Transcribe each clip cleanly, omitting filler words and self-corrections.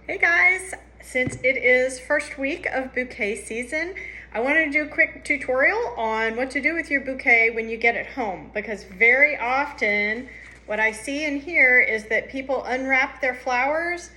Hey guys, since it is first week of bouquet season, I wanted to do a quick tutorial on what to do with your bouquet when you get it home, because very often what I see and hear is that people unwrap their flowers,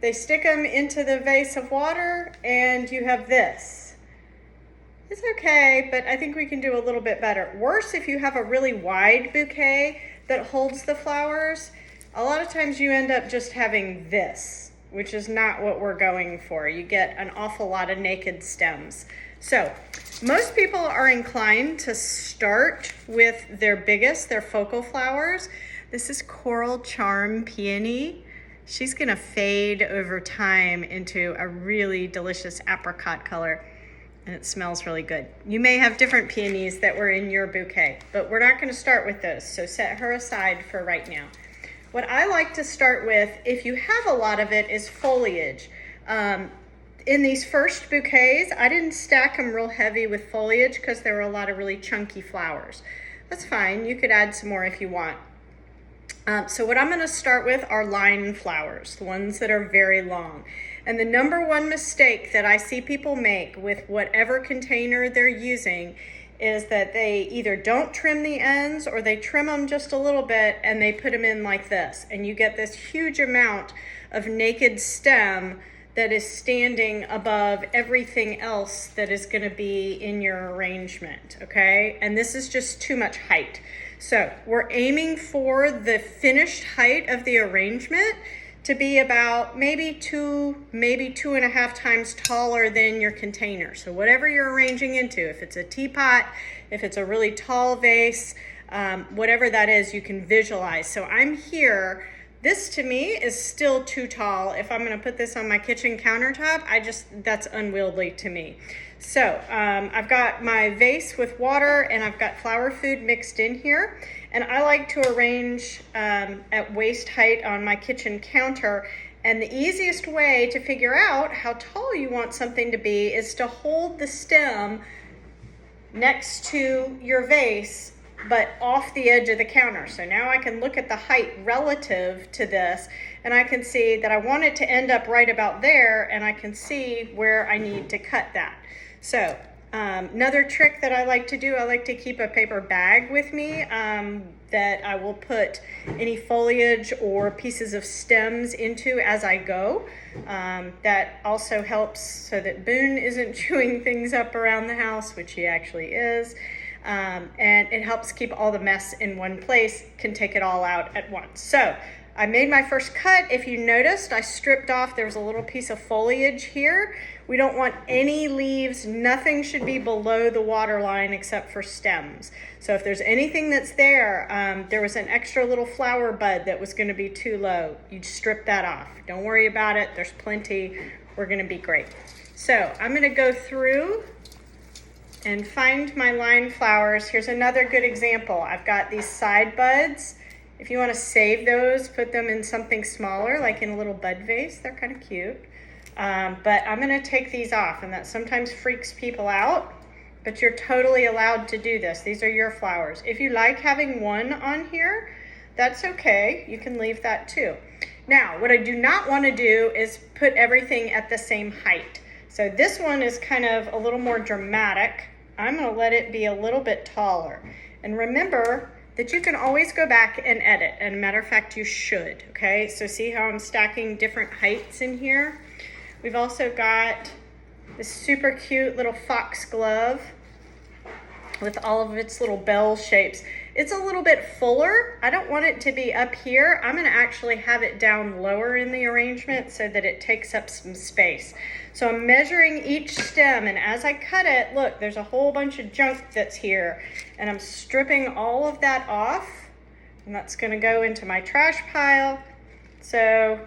they stick them into the vase of water, and you have this. It's okay, but I think we can do a little bit better. Worse if you have a really wide bouquet that holds the flowers. A lot of times you end up just having this, which is not what we're going for. You get an awful lot of naked stems. So most people are inclined to start with their biggest, their focal flowers. This is Coral Charm Peony. She's gonna fade over time into a really delicious apricot color, and it smells really good. You may have different peonies that were in your bouquet, but we're not gonna start with those, so set her aside for right now. What I like to start with, if you have a lot of it, is foliage. In these first bouquets, I didn't stack them real heavy with foliage because there were a lot of really chunky flowers. That's fine, you could add some more if you want. So what I'm gonna start with are line flowers, the ones that are very long. And the number one mistake that I see people make with whatever container they're using is that they either don't trim the ends or they trim them just a little bit and they put them in like this. And you get this huge amount of naked stem that is standing above everything else that is gonna be in your arrangement, okay? And this is just too much height. So we're aiming for the finished height of the arrangement to be about maybe 2.5 times taller than your container. So whatever you're arranging into, if it's a teapot, if it's a really tall vase, whatever that is, you can visualize. So I'm here. This to me is still too tall. If I'm gonna put this on my kitchen countertop, that's unwieldy to me. So I've got my vase with water and I've got flower food mixed in here. And I like to arrange at waist height on my kitchen counter. And the easiest way to figure out how tall you want something to be is to hold the stem next to your vase, but off the edge of the counter. So now I can look at the height relative to this, and I can see that I want it to end up right about there, and I can see where I need to cut that. So another trick that I like to do, I like to keep a paper bag with me that I will put any foliage or pieces of stems into as I go. That also helps so that Boone isn't chewing things up around the house, which he actually is. And it helps keep all the mess in one place, can take it all out at once. So I made my first cut. If you noticed, I stripped off, there was a little piece of foliage here. We don't want any leaves, nothing should be below the water line except for stems. So if there's anything that's there, there was an extra little flower bud that was gonna be too low, you'd strip that off. Don't worry about it, there's plenty, we're gonna be great. So I'm gonna go through and find my line flowers. Here's another good example. I've got these side buds. If you want to save those, put them in something smaller, like in a little bud vase. They're kind of cute. But I'm going to take these off, and that sometimes freaks people out, but you're totally allowed to do this. These are your flowers. If you like having one on here, that's okay. You can leave that too. Now, what I do not want to do is put everything at the same height. So this one is kind of a little more dramatic. I'm going to let it be a little bit taller. And remember that you can always go back and edit. And a matter of fact, you should, okay? So see how I'm stacking different heights in here? We've also got this super cute little foxglove with all of its little bell shapes. It's a little bit fuller. I don't want it to be up here. I'm gonna actually have it down lower in the arrangement so that it takes up some space. So I'm measuring each stem, and as I cut it, look, there's a whole bunch of junk that's here, and I'm stripping all of that off, and that's gonna go into my trash pile. So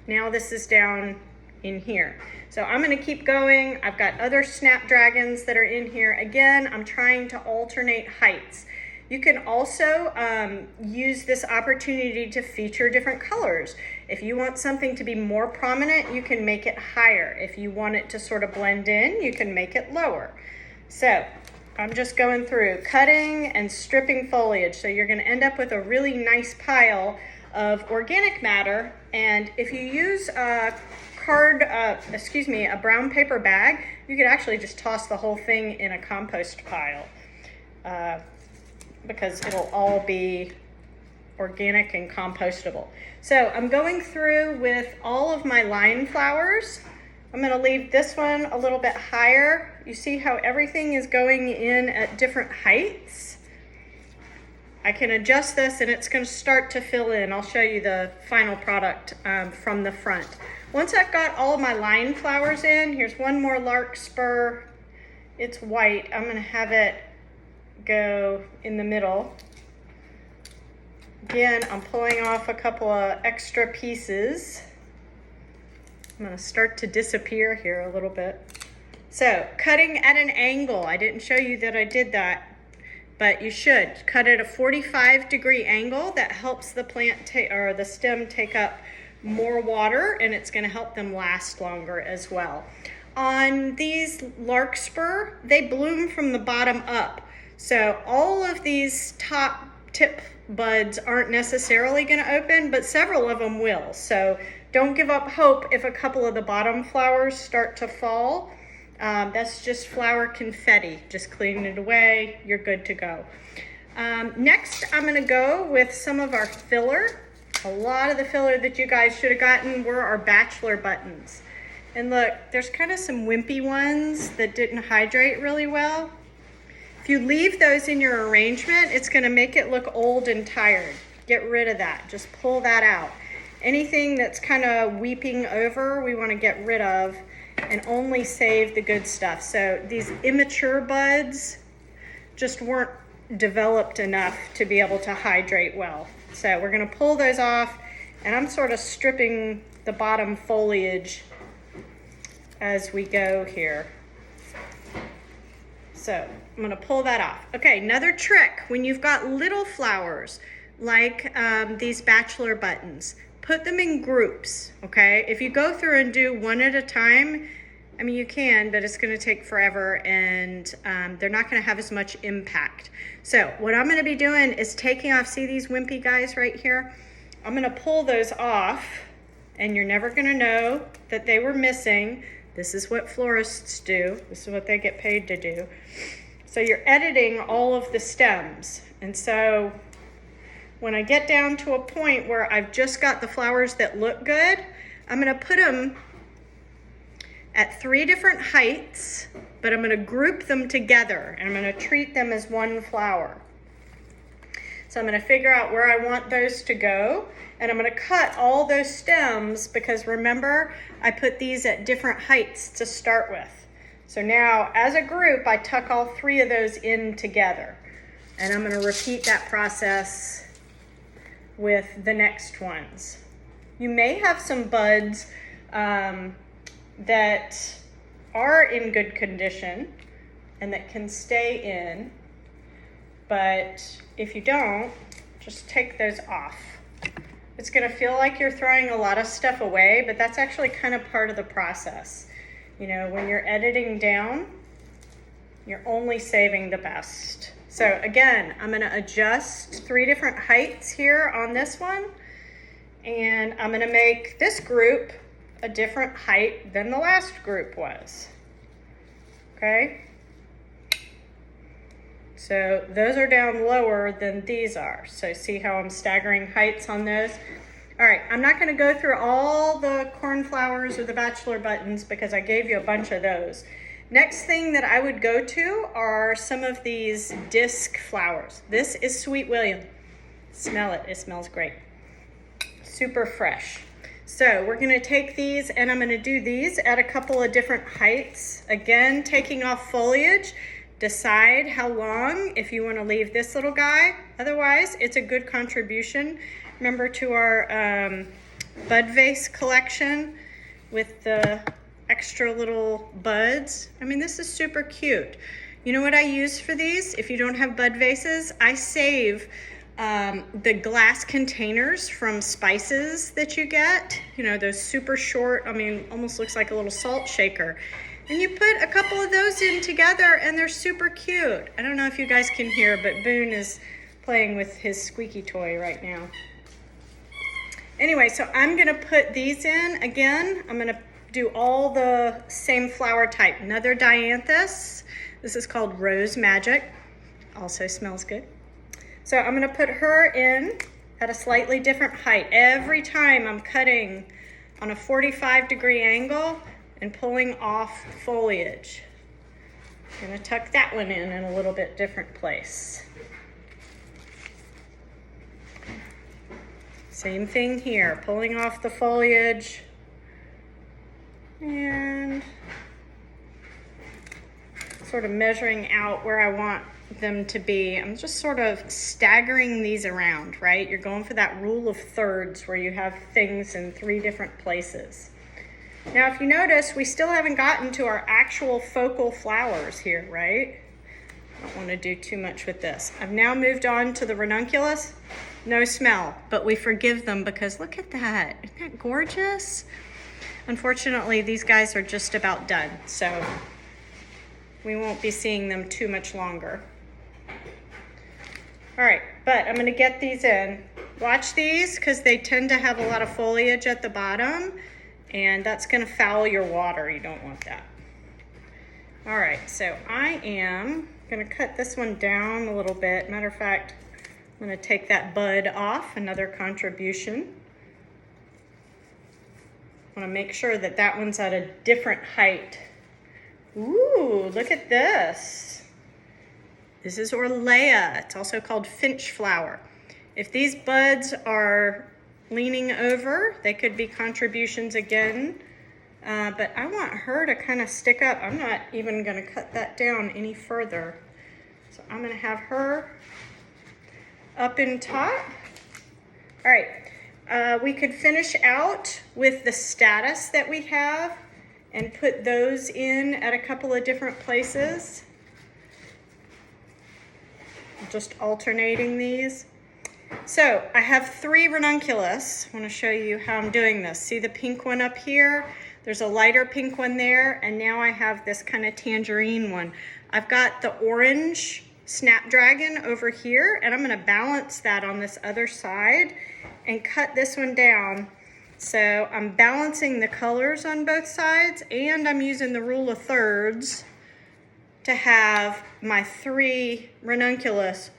now this is down in here. So I'm gonna keep going. I've got other snapdragons that are in here. Again, I'm trying to alternate heights. You can also use this opportunity to feature different colors. If you want something to be more prominent, you can make it higher. If you want it to sort of blend in, you can make it lower. So I'm just going through cutting and stripping foliage. So you're gonna end up with a really nice pile of organic matter And if you use a brown paper bag, you could actually just toss the whole thing in a compost pile because it'll all be organic and compostable. So I'm going through with all of my line flowers. I'm going to leave this one a little bit higher. You see how everything is going in at different heights? I can adjust this and it's going to start to fill in. I'll show you the final product from the front. Once I've got all of my line flowers in, here's one more larkspur. It's white. I'm going to have it go in the middle. Again, I'm pulling off a couple of extra pieces. I'm going to start to disappear here a little bit. So, cutting at an angle. I didn't show you that I did that, but you should cut at a 45-degree angle. That helps the plant or the stem take up more water, and it's going to help them last longer as well. On these larkspur, they bloom from the bottom up. So all of these top tip buds aren't necessarily going to open, but several of them will. So don't give up hope if a couple of the bottom flowers start to fall. That's just flower confetti. Just clean it away. You're good to go. Next, I'm going to go with some of our filler. A lot of the filler that you guys should have gotten were our bachelor buttons. And look, there's kind of some wimpy ones that didn't hydrate really well. If you leave those in your arrangement, it's going to make it look old and tired. Get rid of that. Just pull that out. Anything that's kind of weeping over, we want to get rid of and only save the good stuff. So these immature buds just weren't developed enough to be able to hydrate well. So we're going to pull those off, and I'm sort of stripping the bottom foliage as we go here. So I'm going to pull that off. Okay, another trick when you've got little flowers like these bachelor buttons, put them in groups, okay? If you go through and do one at a time, I mean, you can, but it's going to take forever, and they're not going to have as much impact. So what I'm going to be doing is taking off, see these wimpy guys right here? I'm going to pull those off, and you're never going to know that they were missing. This is what florists do. This is what they get paid to do. So you're editing all of the stems. And so when I get down to a point where I've just got the flowers that look good, I'm going to put them at 3 different heights, but I'm going to group them together, and I'm going to treat them as one flower. So I'm going to figure out where I want those to go, and I'm going to cut all those stems because remember, I put these at different heights to start with. So now, as a group, I tuck all 3 of those in together, and I'm going to repeat that process with the next ones. You may have some buds that are in good condition and that can stay in, but if you don't, just take those off. It's going to feel like you're throwing a lot of stuff away, but that's actually kind of part of the process. You know, when you're editing down, you're only saving the best. So again, I'm going to adjust 3 different heights here on this one, and I'm going to make this group a different height than the last group was. Okay? So those are down lower than these are. So see how I'm staggering heights on those? All right, I'm not going to go through all the cornflowers or the bachelor buttons because I gave you a bunch of those. Next thing that I would go to are some of these disc flowers. This is Sweet William. Smell it. It smells great. Super fresh. So we're going to take these, and I'm going to do these at a couple of different heights. Again, taking off foliage. Decide how long if you want to leave this little guy. Otherwise, it's a good contribution. Remember to our bud vase collection with the extra little buds. I mean, this is super cute. You know what I use for these? If you don't have bud vases, I save the glass containers from spices that you get, you know, those super short, I mean, almost looks like a little salt shaker. And you put a couple of those in together and they're super cute. I don't know if you guys can hear, but Boone is playing with his squeaky toy right now. Anyway, so I'm gonna put these in again. I'm gonna do all the same flower type. Another dianthus. This is called Rose Magic. Also smells good. So I'm gonna put her in at a slightly different height. Every time I'm cutting on a 45-degree angle and pulling off foliage. I'm gonna tuck that one in a little bit different place. Same thing here, pulling off the foliage and sort of measuring out where I want them to be. I'm just sort of staggering these around, right? You're going for that rule of thirds where you have things in 3 different places. Now, if you notice, we still haven't gotten to our actual focal flowers here, right? I don't want to do too much with this. I've now moved on to the ranunculus. No smell, but we forgive them because look at that. Isn't that gorgeous? Unfortunately, these guys are just about done, so we won't be seeing them too much longer. All right, but I'm gonna get these in. Watch these because they tend to have a lot of foliage at the bottom, and that's gonna foul your water. You don't want that. All right, so I am gonna cut this one down a little bit. Matter of fact, I'm gonna take that bud off, another contribution. I wanna make sure that that one's at a different height. Ooh, look at this. This is Orlea. It's also called finch flower. If these buds are leaning over, they could be contributions again. But I want her to kind of stick up. I'm not even gonna cut that down any further. So I'm gonna have her up in top. All right, we could finish out with the status that we have and put those in at a couple of different places. Just alternating these. So I have 3 ranunculus. I want to show you how I'm doing this. See the pink one up here? There's a lighter pink one there, and now I have this kind of tangerine one. I've got the orange snapdragon over here, and I'm going to balance that on this other side and cut this one down. So I'm balancing the colors on both sides, and I'm using the rule of thirds to have my 3 ranunculus,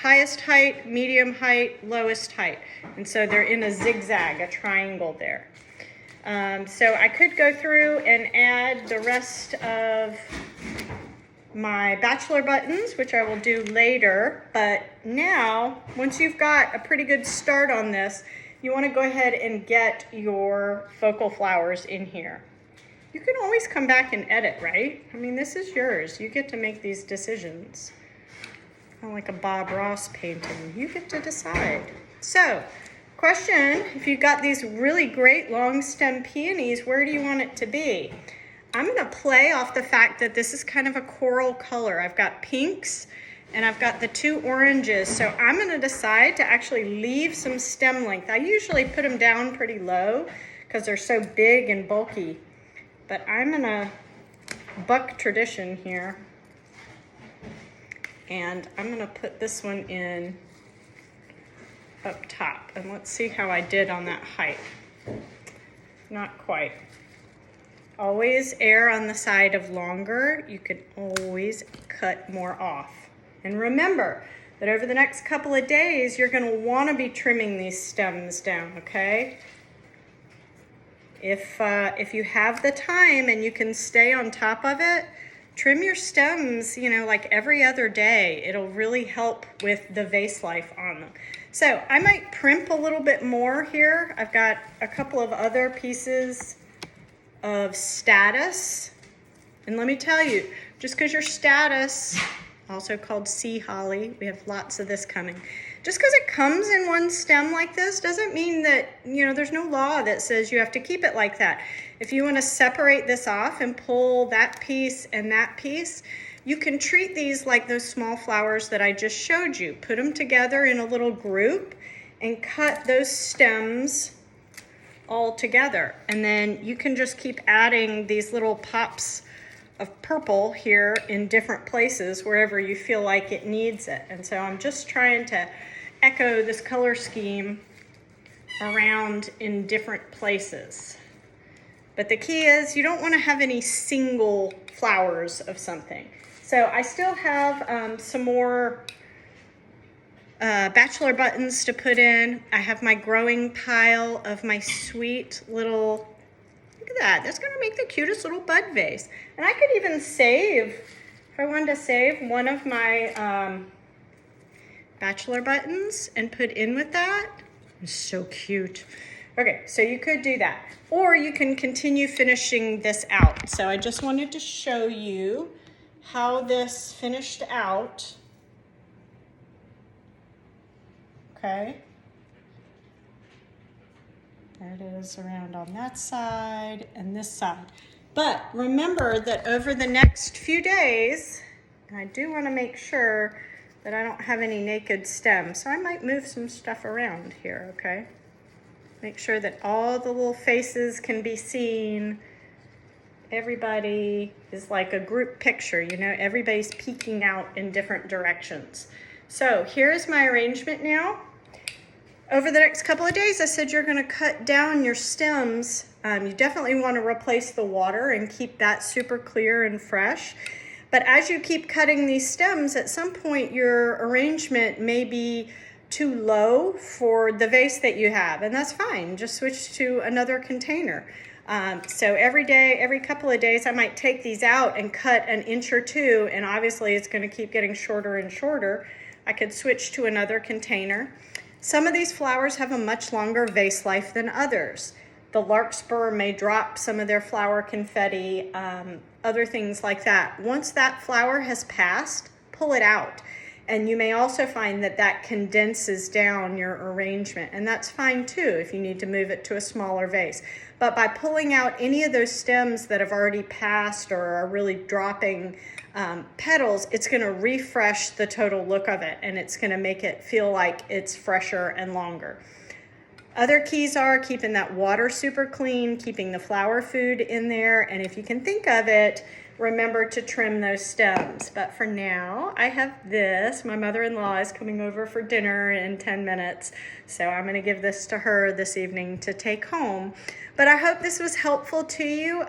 highest height, medium height, lowest height. And so they're in a zigzag, a triangle there. So I could go through and add the rest of my bachelor buttons, which I will do later. But now, once you've got a pretty good start on this, you want to go ahead and get your focal flowers in here. You can always come back and edit, right? I mean, this is yours. You get to make these decisions. Kind of like a Bob Ross painting. You get to decide. So, question, if you've got these really great long stem peonies, where do you want it to be? I'm going to play off the fact that this is kind of a coral color. I've got pinks and I've got the 2 oranges. So I'm going to decide to actually leave some stem length. I usually put them down pretty low because they're so big and bulky. But I'm going to buck tradition here. And I'm going to put this one in up top. And let's see how I did on that height. Not quite. Always err on the side of longer. You can always cut more off. And remember that over the next couple of days, you're going to want to be trimming these stems down, okay? If you have the time and you can stay on top of it, trim your stems, you know, like every other day. It'll really help with the vase life on them. So I might primp a little bit more here. I've got a couple of other pieces of status. And let me tell you, just because your status, also called sea holly, we have lots of this coming. Just because it comes in one stem like this doesn't mean that, you know, there's no law that says you have to keep it like that. If you want to separate this off and pull that piece and that piece, you can treat these like those small flowers that I just showed you. Put them together in a little group and cut those stems all together. And then you can just keep adding these little pops of purple here in different places wherever you feel like it needs it. And so I'm just trying to echo this color scheme around in different places. But the key is you don't want to have any single flowers of something. So I still have some more bachelor buttons to put in. I have my growing pile of my sweet little, look at that, that's gonna make the cutest little bud vase. And I could even save, if I wanted to save one of my bachelor buttons and put in with that. It's so cute. Okay, so you could do that. Or you can continue finishing this out. So I just wanted to show you how this finished out. Okay. There it is around on that side and this side. But remember that over the next few days, and I do want to make sure that I don't have any naked stems, so I might move some stuff around here, okay? Make sure that all the little faces can be seen. Everybody is like a group picture, you know, everybody's peeking out in different directions. So here's my arrangement now. Over the next couple of days, I said you're going to cut down your stems. You definitely want to replace the water and keep that super clear and fresh. But as you keep cutting these stems, at some point your arrangement may be too low for the vase that you have, and that's fine. Just switch to another container. So every couple of days, I might take these out and cut an inch or two, and obviously it's going to keep getting shorter and shorter. I could switch to another container. Some of these flowers have a much longer vase life than others. The larkspur may drop some of their flower confetti, other things like that. Once that flower has passed, pull it out. And you may also find that that condenses down your arrangement, and that's fine too if you need to move it to a smaller vase. But by pulling out any of those stems that have already passed or are really dropping petals, it's going to refresh the total look of it, and it's going to make it feel like it's fresher and longer. Other keys are keeping that water super clean, keeping the flower food in there, and if you can think of it, remember to trim those stems. But for now, I have this. My mother-in-law is coming over for dinner in 10 minutes, so I'm going to give this to her this evening to take home. But I hope this was helpful to you.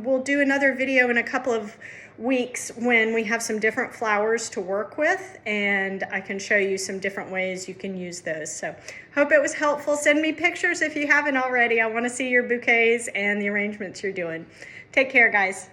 We'll do another video in a couple of weeks when we have some different flowers to work with, and I can show you some different ways you can use those. So hope it was helpful. Send me pictures if you haven't already. I want to see your bouquets and the arrangements you're doing. Take care, guys.